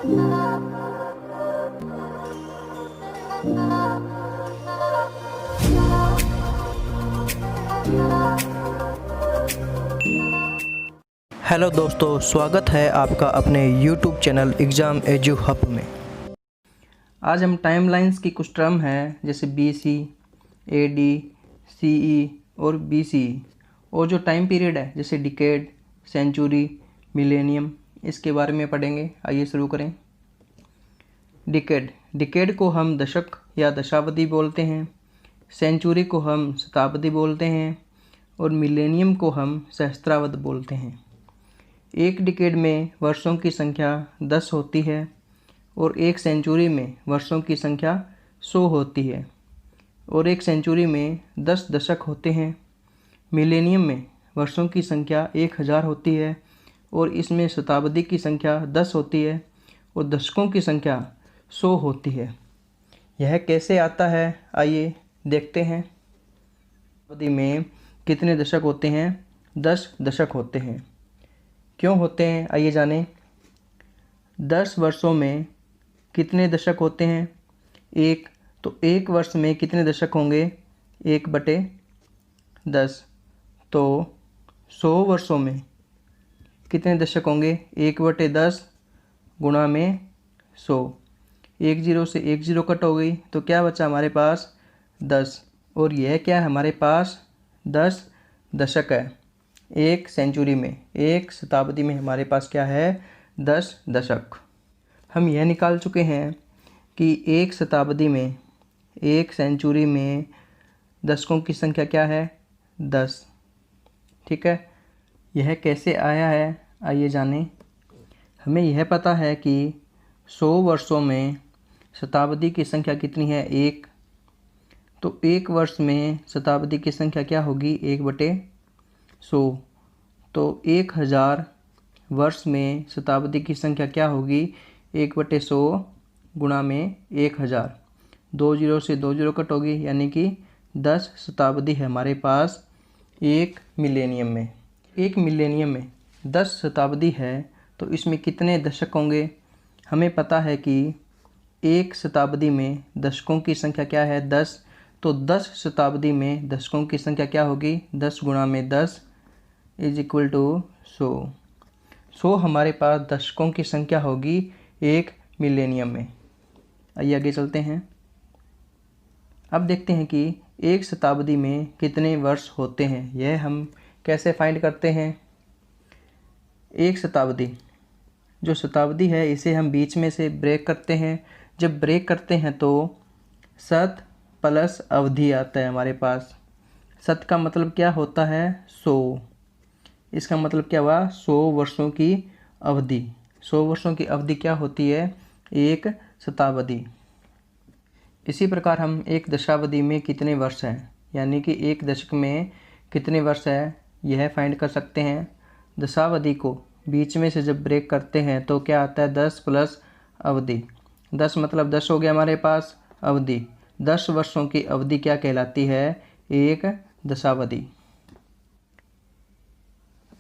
Hello दोस्तों, स्वागत है आपका अपने YouTube channel exam edu hub में। आज हम टाइमलाइंस की कुछ टर्म हैं जैसे BC, AD, CE और BCE और जो टाइम पीरियड है जैसे डिकेड, सेंचुरी, मिलेनियम, इसके बारे में पढ़ेंगे। आइए शुरू करें। डिकेड को हम दशक या दशाब्दी बोलते हैं, सेंचुरी को हम शताब्दी बोलते हैं और मिलेनियम को हम सहस्त्राब्द बोलते हैं। एक डिकेड में वर्षों की संख्या 10 होती है और एक सेंचुरी में वर्षों की संख्या 100 होती है और एक सेंचुरी में 10 दशक होते हैं। मिलेनियम में वर्षों की संख्या 1000 होती है और इसमें शताब्दी की संख्या 10 होती है और दशकों की संख्या 100 होती है। यह कैसे आता है, आइए देखते हैं। शताब्दी में कितने दशक होते हैं? 10 दशक होते हैं। क्यों होते हैं, आइए जानें। 10 वर्षों में कितने दशक होते हैं? एक। तो एक वर्ष में कितने दशक होंगे? 1/10। तो 100 वर्षों में कितने दशक होंगे? 1/10 गुणा में 100। 1 0 से 1 0 कट हो गई तो क्या बचा हमारे पास? 10। और यह क्या है हमारे पास? 10 दशक है। एक सेंचुरी में, एक शताब्दी में हमारे पास क्या है? 10 दशक। हम यह निकाल चुके हैं कि एक शताब्दी में, एक सेंचुरी में दशकों की संख्या क्या है? 10। ठीक है। यह कैसे आया है, आइए जानें। हमें यह पता है कि 100 वर्षों में शताब्दी की संख्या कितनी है? 1। तो एक वर्ष में शताब्दी की संख्या क्या होगी? 1/100। तो 1000 वर्ष में शताब्दी की संख्या क्या होगी? 1/100 गुणा में 1000। 2 0 से 2 0 कट होगी, यानी कि 10 शताब्दी है हमारे पास एक मिलेनियम में। एक मिलेनियम में 10 शताब्दी है तो इसमें कितने दशक होंगे? हमें पता है कि एक शताब्दी में दशकों की संख्या क्या है? 10। तो 10 शताब्दी में दशकों की संख्या क्या होगी? 10 गुणा में 10 = 100। 100 हमारे पास दशकों की संख्या होगी एक मिलेनियम में। आइए आगे चलते हैं। अब देखते हैं कि एक शताब्दी में कितने वर्ष होते हैं। यह हम कैसे फाइंड करते हैं। एक शताब्दी, जो शताब्दी है इसे हम बीच में से ब्रेक करते हैं। जब ब्रेक करते हैं तो शत प्लस अवधि आता है हमारे पास। शत का मतलब क्या होता है? 100। इसका मतलब क्या हुआ? 100 वर्षों की अवधि। 100 वर्षों की अवधि क्या होती है? एक शताब्दी। इसी प्रकार हम एक दशाब्दी में कितने वर्ष हैं, यानी कि एक दशक में कितने वर्ष है, यह फाइंड कर सकते हैं। दशाब्दी को बीच में से जब ब्रेक करते हैं तो क्या आता है? 10 प्लस अवधि। 10 मतलब 10 हो गया हमारे पास अवधि। 10 वर्षों की अवधि क्या कहलाती है? एक दशाब्दी।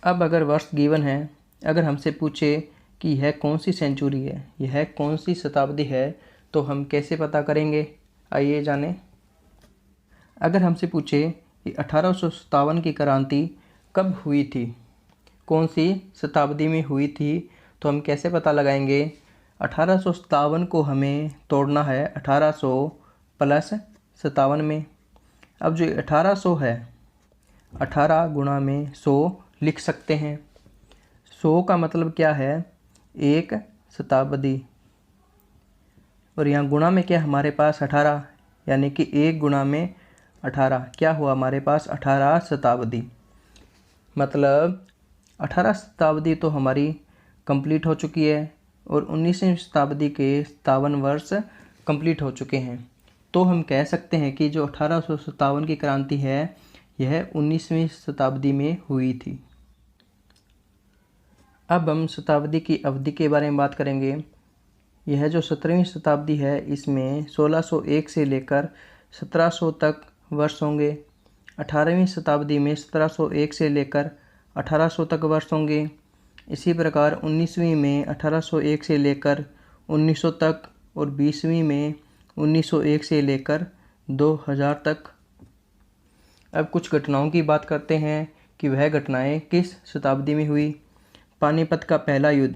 अब अगर वर्ष गिवन है, अगर हमसे पूछे कि यह कौन सी सेंचुरी है, यह कौन सी शताब्दी है, तो हम कैसे पता करेंगे, आइए जानें। अगर हमसे पूछे कि 1857 की क्रांति कब हुई थी, कौन सी शताब्दी में हुई थी, तो हम कैसे पता लगाएंगे। 1857 को हमें तोड़ना है 1800 प्लस 57 में। अब जो 1800 है, 18 गुणा में 100 लिख सकते हैं। 100 का मतलब क्या है? एक शताब्दी। और यहाँ गुणा में क्या हमारे पास? 18, यानी कि 1 गुणा में 18 क्या हुआ हमारे पास? 18 शताब्दी। मतलब 18 शताब्दी तो हमारी कंप्लीट हो चुकी है और 19वीं शताब्दी के 57 वर्ष कंप्लीट हो चुके हैं। तो हम कह सकते हैं कि जो 1857 की क्रांति है यह 19वीं शताब्दी में हुई थी। अब हम शताब्दी की अवधि के बारे में बात करेंगे। यह जो 17वीं शताब्दी है इसमें 1601 से लेकर 1700 तक वर्ष होंगे। 18वीं शताब्दी में 1701 से लेकर 1800 तक वर्ष होंगे। इसी प्रकार 19वीं में 1801 से लेकर 1900 तक और 20वीं में 1901 से लेकर 2000 तक। अब कुछ घटनाओं की बात करते हैं कि वह घटनाएं किस शताब्दी में हुई। पानीपत का पहला युद्ध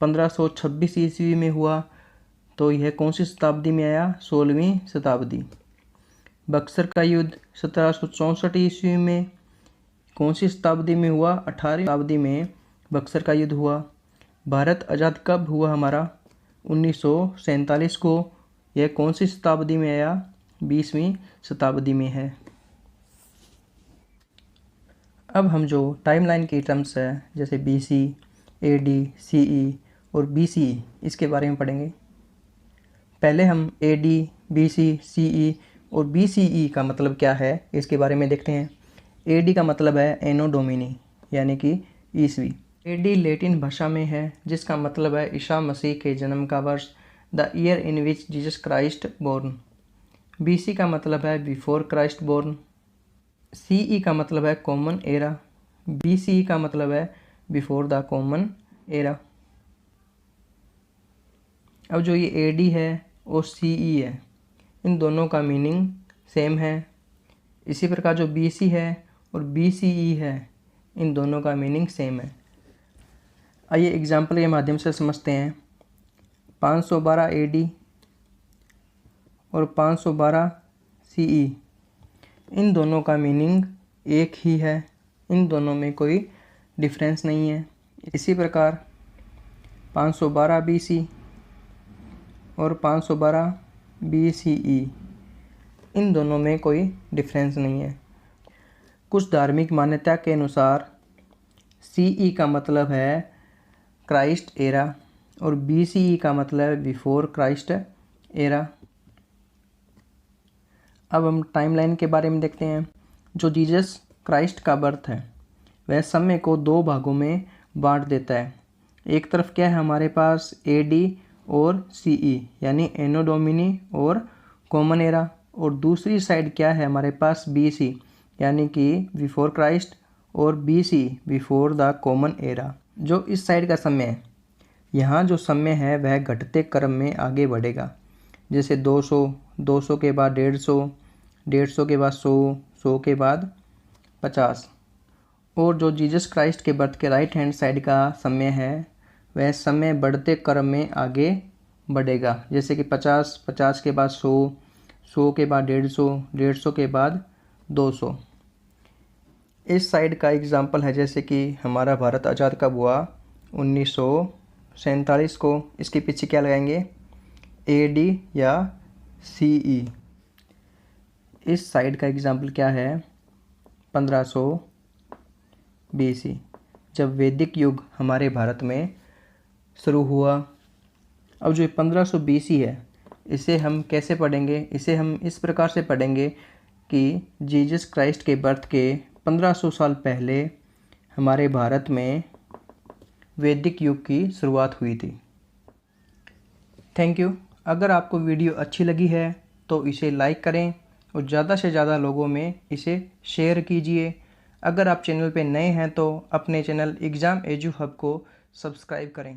1526 ईस्वी में हुआ, तो यह कौन सी शताब्दी में आया? 16वीं शताब्दी। बक्सर का युद्ध 1764 ईस्वी में कौन सी शताब्दी में हुआ? 18वीं शताब्दी में बक्सर का युद्ध हुआ। भारत आज़ाद कब हुआ हमारा? 1947 को। यह कौन सी शताब्दी में आया? 20वीं शताब्दी में है। अब हम जो टाइमलाइन की टर्म्स है जैसे BC, AD, CE और BCE इसके बारे में पढ़ेंगे। पहले हम AD, BC, CE और BCE का मतलब क्या है इसके बारे में देखते हैं। AD का मतलब है एनो डोमिनी यानी कि ईस्वी। AD लैटिन भाषा में है जिसका मतलब है ईसा मसीह के जन्म का वर्ष, the year in which Jesus Christ born. BC का मतलब है बिफोर क्राइस्ट बोर्न। CE का मतलब है कॉमन एरा। BCE का मतलब है बिफोर द कॉमन एरा। अब जो ये AD है और CE है, इन दोनों का मीनिंग सेम है। इसी प्रकार जो BC है और BCE है, इन दोनों का मीनिंग सेम है। आइए एग्जाम्पल के माध्यम से समझते हैं। 512 AD और 512 CE, इन दोनों का मीनिंग एक ही है, इन दोनों में कोई डिफरेंस नहीं है। इसी प्रकार 512 BC और 512 BCE, इन दोनों में कोई डिफरेंस नहीं है। कुछ धार्मिक मान्यता के अनुसार CE का मतलब है क्राइस्ट एरा और BCE का मतलब है बिफोर क्राइस्ट एरा। अब हम टाइमलाइन के बारे में देखते हैं। जो जीसस क्राइस्ट का बर्थ है वह समय को दो भागों में बांट देता है। एक तरफ क्या है हमारे पास AD और CE यानी एनो डोमिनी और कॉमन एरा, और दूसरी साइड क्या है हमारे पास BC यानी कि बिफोर क्राइस्ट और BC before the common era. जो इस साइड का समय है, यहाँ जो समय है वह घटते क्रम में आगे बढ़ेगा। जैसे 200, 200 के बाद 150, 150 के बाद 100, 100 के बाद 50। और जो जीसस क्राइस्ट के बर्थ के राइट हैंड साइड का समय है वह समय बढ़ते क्रम में आगे बढ़ेगा। जैसे कि 50, 50 के बाद 100, 100 के बाद 150, 150 के बाद 200। इस साइड का एग्जाम्पल है जैसे कि हमारा भारत आज़ाद कब हुआ? 1947 को। इसके पीछे क्या लगाएंगे? AD या CE। इस साइड का एग्जाम्पल क्या है? 1500 BC, जब वैदिक युग हमारे भारत में शुरू हुआ। अब जो 1500 BC है इसे हम कैसे पढ़ेंगे? इसे हम इस प्रकार से पढ़ेंगे कि जीसस क्राइस्ट के बर्थ के 1500 साल पहले हमारे भारत में वैदिक युग की शुरुआत हुई थी। Thank you. अगर आपको वीडियो अच्छी लगी है तो इसे लाइक करें और ज़्यादा से ज़्यादा लोगों में इसे शेयर कीजिए। अगर आप चैनल पे नए हैं तो अपने चैनल एग्ज़ाम एजू हब को सब्सक्राइब करें।